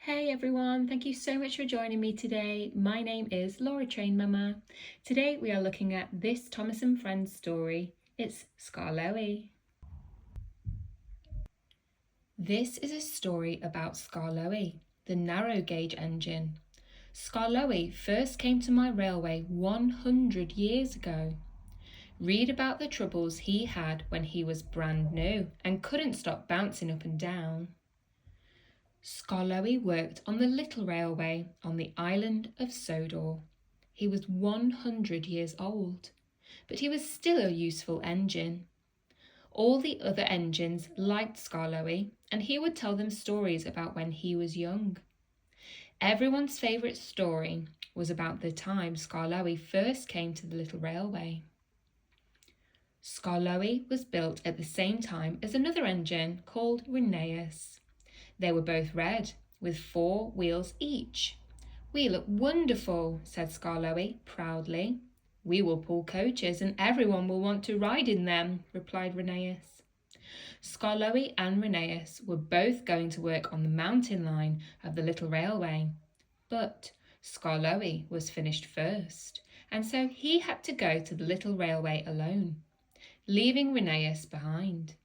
Hey everyone, thank you so much for joining me today. My name is Laura Train Mama. Today we are looking at this Thomas and Friends story. It's Skarloey. This is a story about Skarloey, the narrow gauge engine. Skarloey first came to my railway 100 years ago. Read about the troubles he had when he was brand new and couldn't stop bouncing up and down. Skarloey worked on the little railway on the island of Sodor. He was 100 years old, but he was still a useful engine. All the other engines liked Skarloey, and he would tell them stories about when he was young. Everyone's favourite story was about the time Skarloey first came to the little railway. Skarloey was built at the same time as another engine called Rheneas. They were both red, with 4 wheels each. "We look wonderful," said Skarloey proudly. "We will pull coaches and everyone will want to ride in them," replied Rheneas. Skarloey and Rheneas were both going to work on the mountain line of the little railway. But Skarloey was finished first, and so he had to go to the little railway alone, leaving Rheneas behind.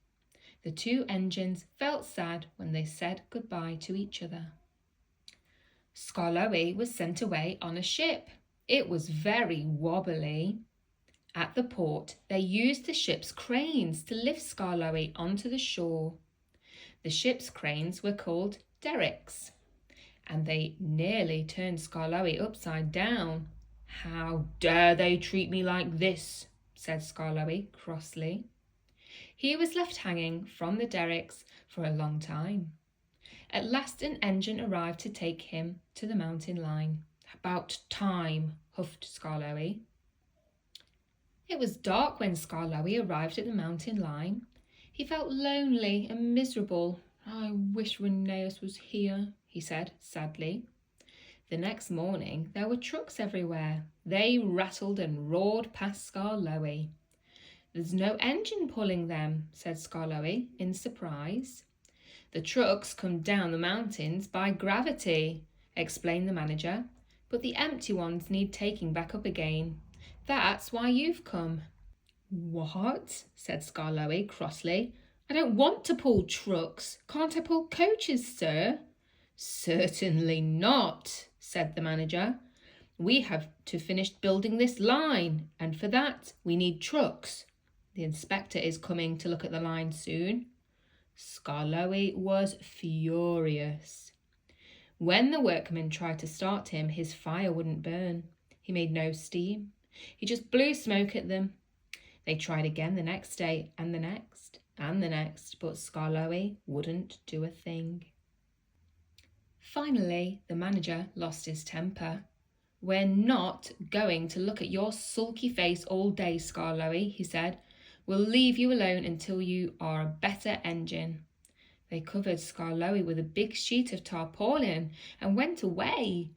The 2 engines felt sad when they said goodbye to each other. Skarloey was sent away on a ship. It was very wobbly. At the port, they used the ship's cranes to lift Skarloey onto the shore. The ship's cranes were called derricks, and they nearly turned Skarloey upside down. "How dare they treat me like this?" said Skarloey crossly. He was left hanging from the derricks for a long time. At last an engine arrived to take him to the mountain line. "About time," huffed Skarloey. It was dark when Skarloey arrived at the mountain line. He felt lonely and miserable. "I wish Rheneas was here," he said sadly. The next morning there were trucks everywhere. They rattled and roared past Skarloey. "There's no engine pulling them," said Skarloey in surprise. "The trucks come down the mountains by gravity," explained the manager, "but the empty ones need taking back up again. That's why you've come." "What?" said Skarloey crossly. "I don't want to pull trucks. Can't I pull coaches, sir?" "Certainly not," said the manager. "We have to finish building this line, and for that we need trucks. The inspector is coming to look at the line soon." Skarloey was furious. When the workmen tried to start him, his fire wouldn't burn. He made no steam. He just blew smoke at them. They tried again the next day, and the next, and the next, but Skarloey wouldn't do a thing. Finally, the manager lost his temper. "We're not going to look at your sulky face all day, Skarloey," he said. "We'll leave you alone until you are a better engine." They covered Skarloey with a big sheet of tarpaulin and went away.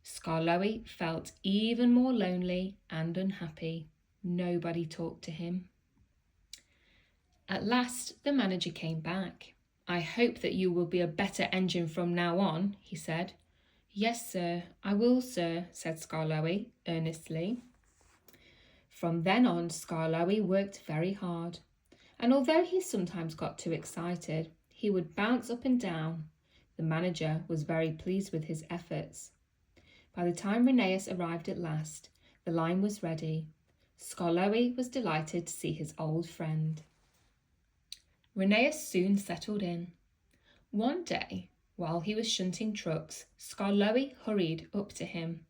Skarloey felt even more lonely and unhappy. Nobody talked to him. At last the manager came back. "I hope that you will be a better engine from now on," he said. "Yes, sir, I will, sir," said Skarloey earnestly. From then on, Skarloey worked very hard, and although he sometimes got too excited, he would bounce up and down. The manager was very pleased with his efforts. By the time Rheneas arrived at last, the line was ready. Skarloey was delighted to see his old friend. Rheneas soon settled in. One day, while he was shunting trucks, Skarloey hurried up to him.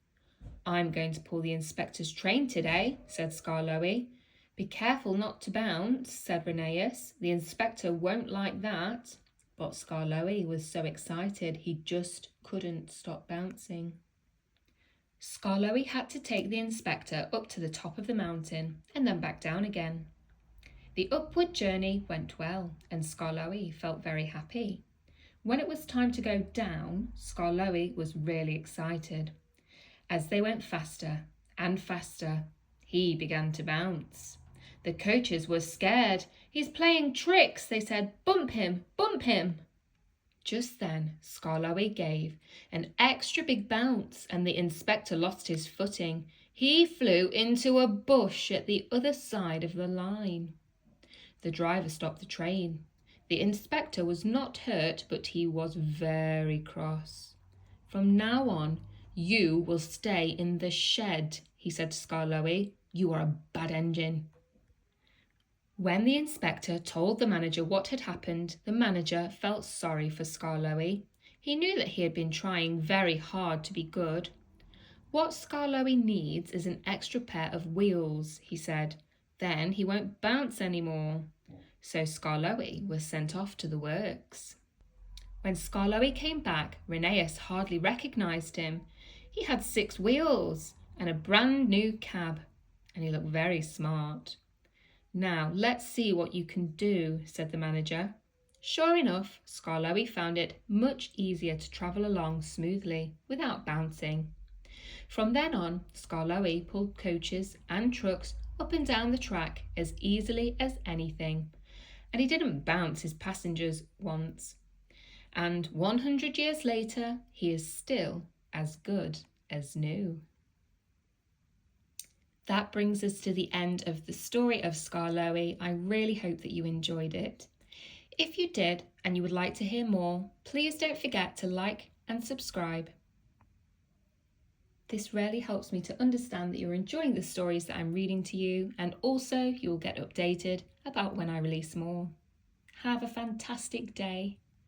"I'm going to pull the inspector's train today," said Skarloey. "Be careful not to bounce," said Rheneas. "The inspector won't like that." But Skarloey was so excited he just couldn't stop bouncing. Skarloey had to take the inspector up to the top of the mountain and then back down again. The upward journey went well, and Skarloey felt very happy. When it was time to go down, Skarloey was really excited. As they went faster and faster, he began to bounce. The coaches were scared. "He's playing tricks," they said. "Bump him, bump him." Just then, Skarloey gave an extra big bounce and the inspector lost his footing. He flew into a bush at the other side of the line. The driver stopped the train. The inspector was not hurt, but he was very cross. From now on, you will stay in the shed, he said to Skarloey. You are a bad engine. When the inspector told the manager what had happened, the manager felt sorry for Skarloey. He knew that he had been trying very hard to be good. What Skarloey needs is an extra pair of wheels, he said. Then he won't bounce anymore. So Skarloey was sent off to the works. When Skarloey came back, Rheneas hardly recognised him. He had 6 wheels and a brand new cab, and he looked very smart. Now, let's see what you can do, said the manager. Sure enough, Skarloey found it much easier to travel along smoothly without bouncing. From then on, Skarloey pulled coaches and trucks up and down the track as easily as anything, and he didn't bounce his passengers once. And 100 years later, he is still as good as new. That brings us to the end of the story of Skarloey. I really hope that you enjoyed it. If you did and you would like to hear more, please don't forget to like and subscribe. This really helps me to understand that you're enjoying the stories that I'm reading to you, and also you'll get updated about when I release more. Have a fantastic day.